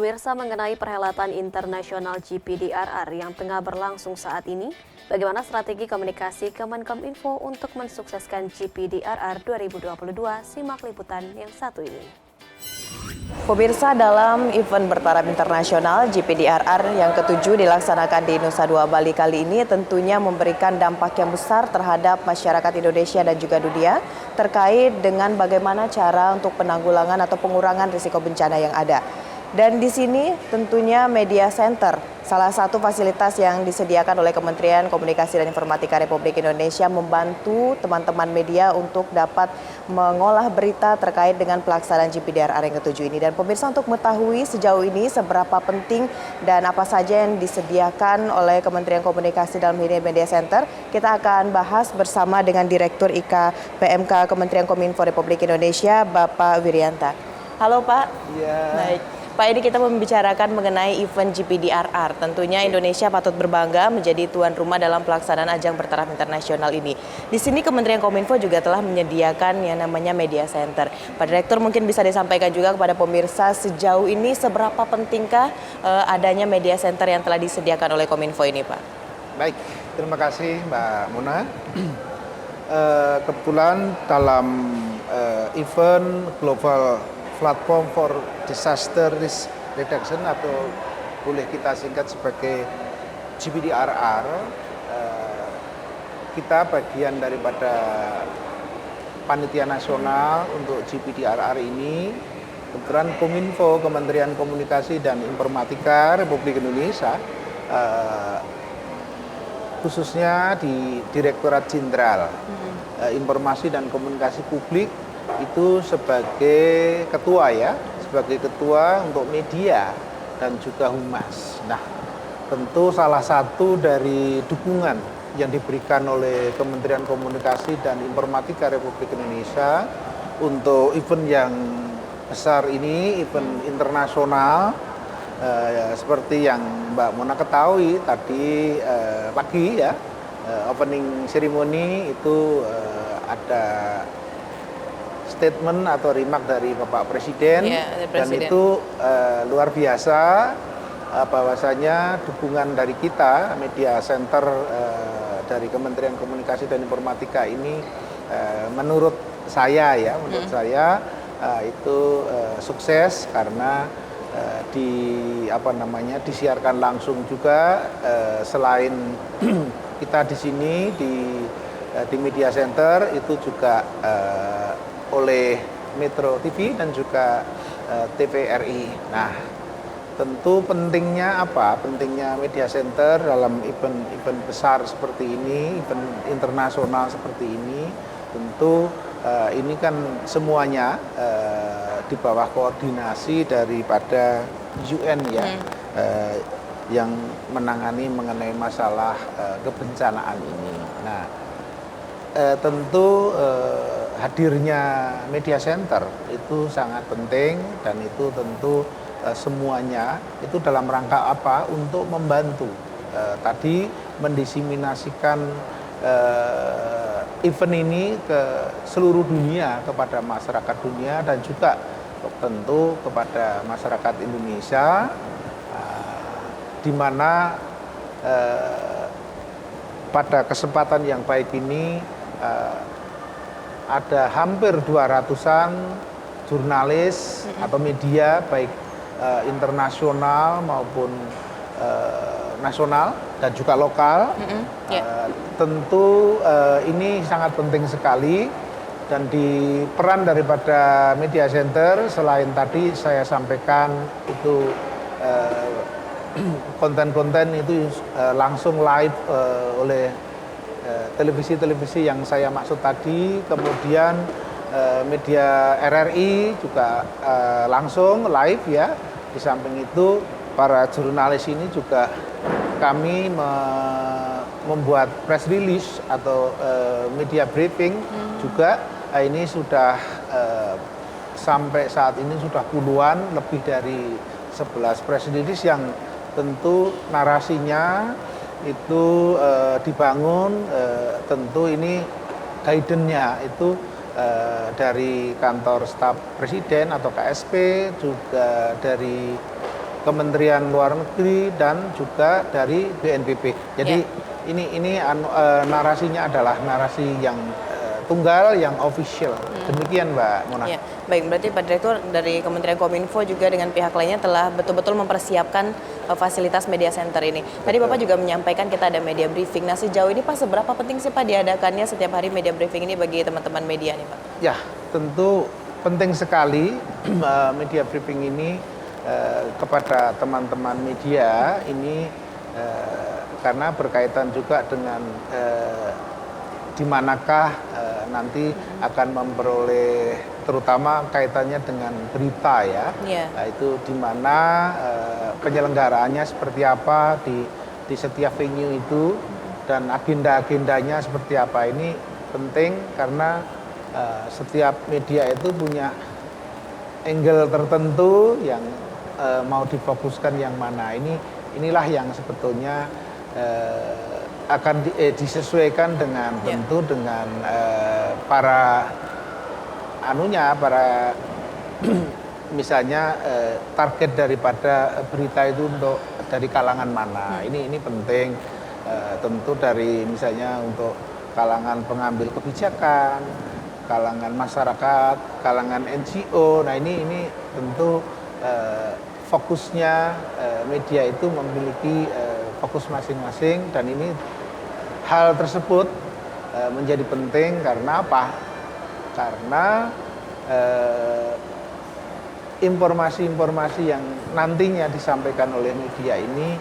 Pemirsa, mengenai perhelatan internasional GPDRR yang tengah berlangsung saat ini, bagaimana strategi komunikasi Kemenkominfo untuk mensukseskan GPDRR 2022? Simak liputan yang satu ini. Pemirsa, dalam event bertaraf internasional GPDRR yang ke-7 dilaksanakan di Nusa Dua Bali kali ini tentunya memberikan dampak yang besar terhadap masyarakat Indonesia dan juga dunia terkait dengan bagaimana cara untuk penanggulangan atau pengurangan risiko bencana yang ada. Dan di sini tentunya Media Center, salah satu fasilitas yang disediakan oleh Kementerian Komunikasi dan Informatika Republik Indonesia, membantu teman-teman media untuk dapat mengolah berita terkait dengan pelaksanaan GPDRR yang ke-7 ini. Dan pemirsa, untuk mengetahui sejauh ini seberapa penting dan apa saja yang disediakan oleh Kementerian Komunikasi dalam ini Media Center, kita akan bahas bersama dengan Direktur IKA PMK Kementerian Kominfo Republik Indonesia, Bapak Wiryanta. Halo Pak. Iya. Baik. Pak, ini kita membicarakan mengenai event GPDRR. Tentunya Indonesia patut berbangga menjadi tuan rumah dalam pelaksanaan ajang bertaraf internasional ini. Di sini Kementerian Kominfo juga telah menyediakan yang namanya Media Center. Pak Direktur, mungkin bisa disampaikan juga kepada pemirsa sejauh ini seberapa pentingkah adanya Media Center yang telah disediakan oleh Kominfo ini, Pak? Baik, terima kasih Mbak Muna. Kebetulan dalam event Global Platform for Disaster Risk Reduction atau boleh kita singkat sebagai GPDRR, kita bagian daripada panitia nasional untuk GPDRR ini. Kebetulan Kominfo, Kementerian Komunikasi dan Informatika Republik Indonesia, khususnya di Direktorat Jenderal Informasi dan Komunikasi Publik, itu sebagai ketua sebagai ketua untuk media dan juga humas. Nah, tentu salah satu dari dukungan yang diberikan oleh Kementerian Komunikasi dan Informatika Republik Indonesia untuk event yang besar ini, event internasional, seperti yang Mbak Mona ketahui tadi pagi opening ceremony itu ada statement atau remark dari Bapak Presiden, dan itu luar biasa, bahwasanya dukungan dari kita Media Center dari Kementerian Komunikasi dan Informatika ini menurut saya itu sukses karena disiarkan langsung juga, selain kita di sini di Media Center itu juga oleh Metro TV dan juga TVRI. Nah, tentu pentingnya apa? Pentingnya Media Center dalam event besar seperti ini, event internasional seperti ini, tentu ini kan semuanya di bawah koordinasi daripada UN yang menangani mengenai masalah kebencanaan ini. Nah, tentu hadirnya Media Center itu sangat penting, dan itu tentu semuanya itu dalam rangka apa? Untuk membantu tadi mendiseminasikan event ini ke seluruh dunia, kepada masyarakat dunia dan juga tentu kepada masyarakat Indonesia, di mana pada kesempatan yang baik ini ada hampir 200-an jurnalis atau media baik internasional maupun nasional dan juga lokal. Tentu ini sangat penting sekali, dan di peran daripada Media Center selain tadi saya sampaikan itu konten-konten itu langsung live oleh televisi-televisi yang saya maksud tadi, kemudian media RRI juga langsung live Di samping itu para jurnalis ini juga kami membuat press release atau media briefing juga. Ini sudah sampai saat ini sudah puluhan, lebih dari 11 press release yang tentu narasinya itu dibangun, tentu ini guidance-nya itu dari kantor staf presiden atau KSP, juga dari Kementerian Luar Negeri dan juga dari BNPB. Jadi ini narasinya adalah narasi yang tunggal, yang official. Demikian Mbak Mona. Ya, baik, berarti Pak Direktur dari Kementerian Kominfo juga dengan pihak lainnya telah betul-betul mempersiapkan fasilitas media center ini. Tadi Bapak juga menyampaikan kita ada media briefing. Nah, sejauh ini Pak, seberapa penting sih Pak diadakannya setiap hari media briefing ini bagi teman-teman media nih Pak? Ya, tentu penting sekali media briefing ini kepada teman-teman media ini karena berkaitan juga dengan di manakah nanti akan memperoleh, terutama kaitannya dengan berita ya. Nah, itu di mana penyelenggaraannya seperti apa di setiap venue itu dan agenda-agendanya seperti apa. Ini penting karena setiap media itu punya angle tertentu yang mau difokuskan yang mana. Inilah yang sebetulnya akan disesuaikan dengan tentu dengan para misalnya target daripada berita itu untuk dari kalangan mana. Ini penting tentu dari misalnya untuk kalangan pengambil kebijakan, kalangan masyarakat, kalangan NGO. Nah, ini tentu fokusnya media itu memiliki fokus masing-masing dan ini hal tersebut menjadi penting karena apa? Karena informasi-informasi yang nantinya disampaikan oleh media ini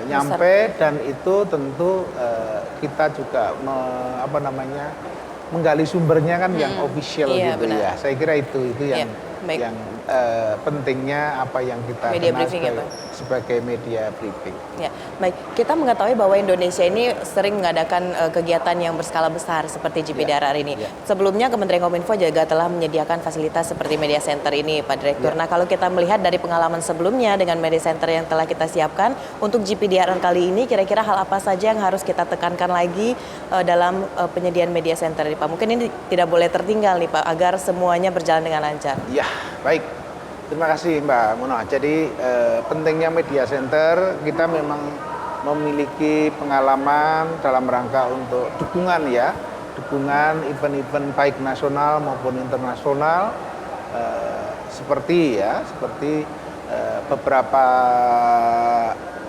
nyampe dan itu tentu kita juga menggali sumbernya kan yang official gitu ya. Saya kira itu yang pentingnya apa yang kita media kenal briefing sebagai media briefing. Ya, baik. Kita mengetahui bahwa Indonesia ini sering mengadakan kegiatan yang berskala besar seperti GPDRR ini. Sebelumnya Kementerian Kominfo juga telah menyediakan fasilitas seperti media center ini, Pak Direktur. Nah, kalau kita melihat dari pengalaman sebelumnya dengan media center yang telah kita siapkan untuk GPDRR kali ini, kira-kira hal apa saja yang harus kita tekankan lagi dalam penyediaan media center ini, Pak? Mungkin ini tidak boleh tertinggal nih, Pak, agar semuanya berjalan dengan lancar. Ya, baik. Terima kasih Mbak Mona. Jadi pentingnya media center, kita memang memiliki pengalaman dalam rangka untuk dukungan event-event baik nasional maupun internasional seperti beberapa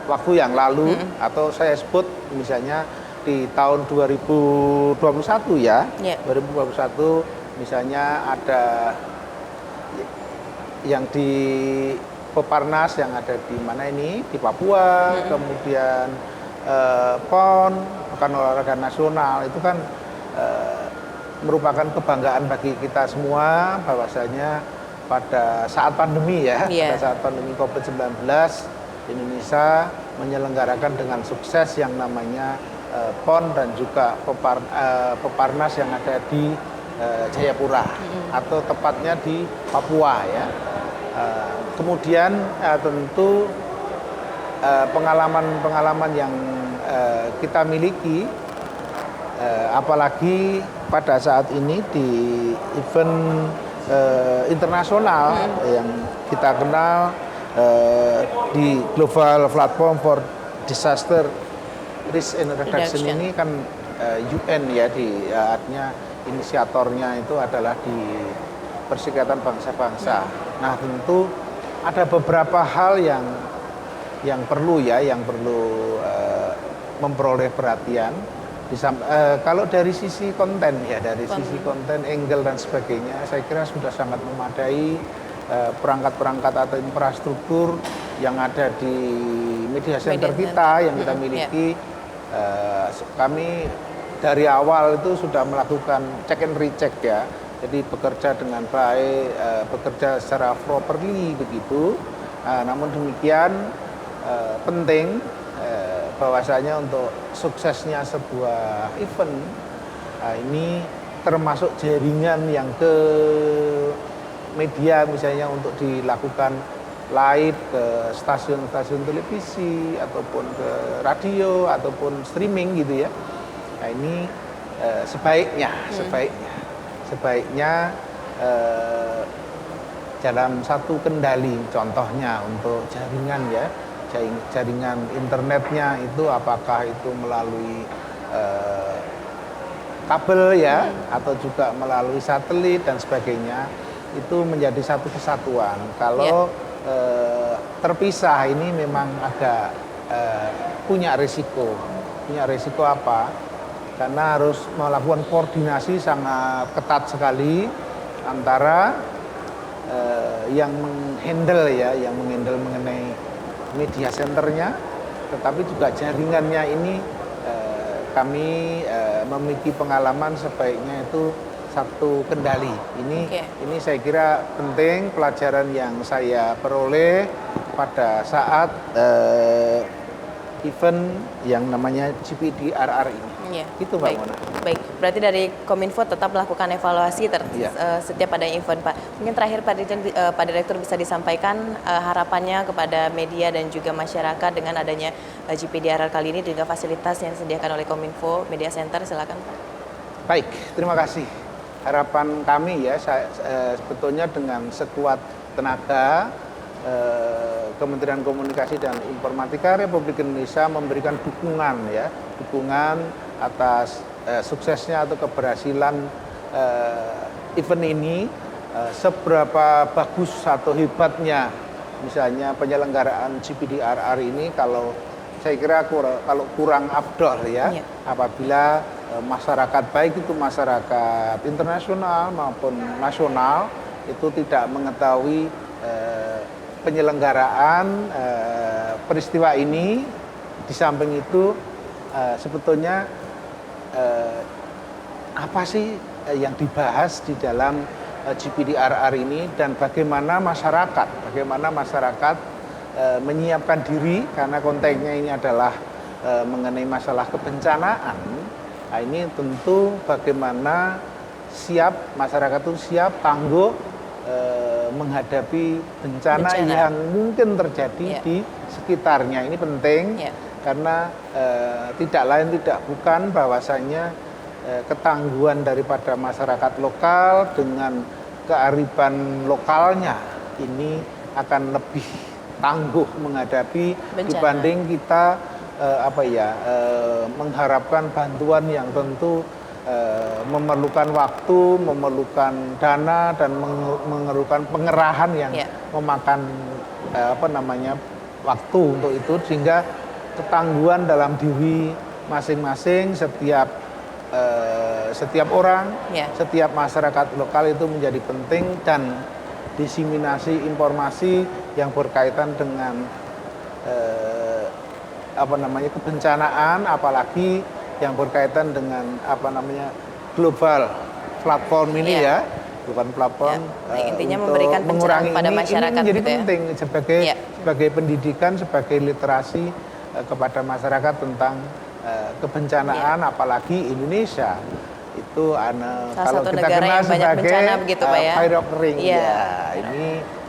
waktu yang lalu atau saya sebut misalnya di tahun 2021 ya. 2021 misalnya ada yang di Peparnas yang ada di mana ini di Papua, kemudian PON, Pekan Olahraga Nasional itu kan merupakan kebanggaan bagi kita semua bahwasanya pada saat pandemi pada saat pandemi COVID-19 Indonesia menyelenggarakan dengan sukses yang namanya PON dan juga Peparnas yang ada di Jayapura atau tepatnya di Papua ya. Kemudian tentu pengalaman-pengalaman yang kita miliki apalagi pada saat ini di event internasional yang kita kenal di Global Platform for Disaster Risk and Reduction ini kan UN ya artinya inisiatornya itu adalah di Perserikatan Bangsa-Bangsa. Nah, tentu ada beberapa hal yang perlu memperoleh perhatian. Kalau dari sisi konten sisi konten, angle dan sebagainya, saya kira sudah sangat memadai perangkat-perangkat atau infrastruktur yang ada di media center kita yang kita miliki. Kami dari awal itu sudah melakukan check and recheck ya. Jadi bekerja dengan baik, bekerja secara properly begitu. Namun demikian penting bahwasanya untuk suksesnya sebuah event ini termasuk jaringan yang ke media misalnya untuk dilakukan live ke stasiun-stasiun televisi ataupun ke radio ataupun streaming gitu ya. Nah ini sebaiknya dalam satu kendali. Contohnya untuk jaringan ya, jaringan internetnya itu apakah itu melalui kabel ya, atau juga melalui satelit dan sebagainya, itu menjadi satu kesatuan. Kalau terpisah ini memang agak punya risiko. Punya risiko apa? Karena harus melakukan koordinasi sangat ketat sekali antara yang menghandle ya, yang menghandle mengenai media centernya, tetapi juga jaringannya ini kami memiliki pengalaman sebaiknya itu satu kendali. Ini saya kira penting, pelajaran yang saya peroleh pada saat event yang namanya GPDRR ini. Itu Mbak Mona. Baik, berarti dari Kominfo tetap melakukan evaluasi setiap ada event, Pak. Mungkin terakhir Pak Direktur bisa disampaikan harapannya kepada media dan juga masyarakat dengan adanya GPDRR kali ini dengan fasilitas yang disediakan oleh Kominfo Media Center. Silakan, Pak. Baik, terima kasih. Harapan kami ya, sebetulnya dengan sekuat tenaga Kementerian Komunikasi dan Informatika Republik Indonesia memberikan dukungan atas suksesnya atau keberhasilan event ini. Seberapa bagus atau hebatnya misalnya penyelenggaraan GPDRR ini, kalau saya kira kalau kurang afdol ya, apabila masyarakat, baik itu masyarakat internasional maupun nasional, itu tidak mengetahui penyelenggaraan peristiwa ini. Di samping itu sebetulnya apa sih yang dibahas di dalam GPDRR ini, dan bagaimana masyarakat menyiapkan diri, karena konteksnya ini adalah mengenai masalah kebencanaan. Nah, ini tentu bagaimana masyarakat itu siap, tangguh menghadapi bencana yang mungkin terjadi di sekitarnya. Ini penting karena tidak lain tidak bukan bahwasanya ketangguhan daripada masyarakat lokal dengan kearifan lokalnya ini akan lebih tangguh menghadapi bencana dibanding kita mengharapkan bantuan yang tentu memerlukan waktu, memerlukan dana, dan memerlukan pengerahan yang memakan waktu untuk itu, sehingga ketangguhan dalam diri masing-masing setiap orang, setiap masyarakat lokal itu menjadi penting, dan diseminasi informasi yang berkaitan dengan kebencanaan, apalagi yang berkaitan dengan global platform ini global platform intinya untuk memberikan pencerahan pada masyarakat, ini menjadi penting sebagai pendidikan, sebagai literasi kepada masyarakat tentang kebencanaan, apalagi Indonesia itu kalau kita kenal sebagai fire of ring.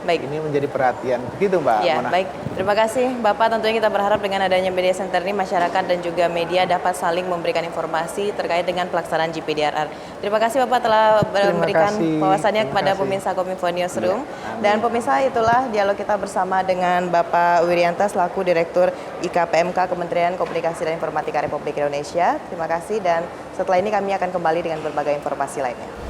Ini menjadi perhatian, begitu Mbak Mona. Baik, terima kasih Bapak. Tentunya kita berharap dengan adanya media center ini, masyarakat dan juga media dapat saling memberikan informasi terkait dengan pelaksanaan GPDRR. Terima kasih Bapak telah memberikan wawasannya kepada pemirsa Kominfo Newsroom. Dan pemirsa, itulah dialog kita bersama dengan Bapak Wirianta selaku Direktur IKPMK Kementerian Komunikasi dan Informatika Republik Indonesia. Terima kasih, dan setelah ini kami akan kembali dengan berbagai informasi lainnya.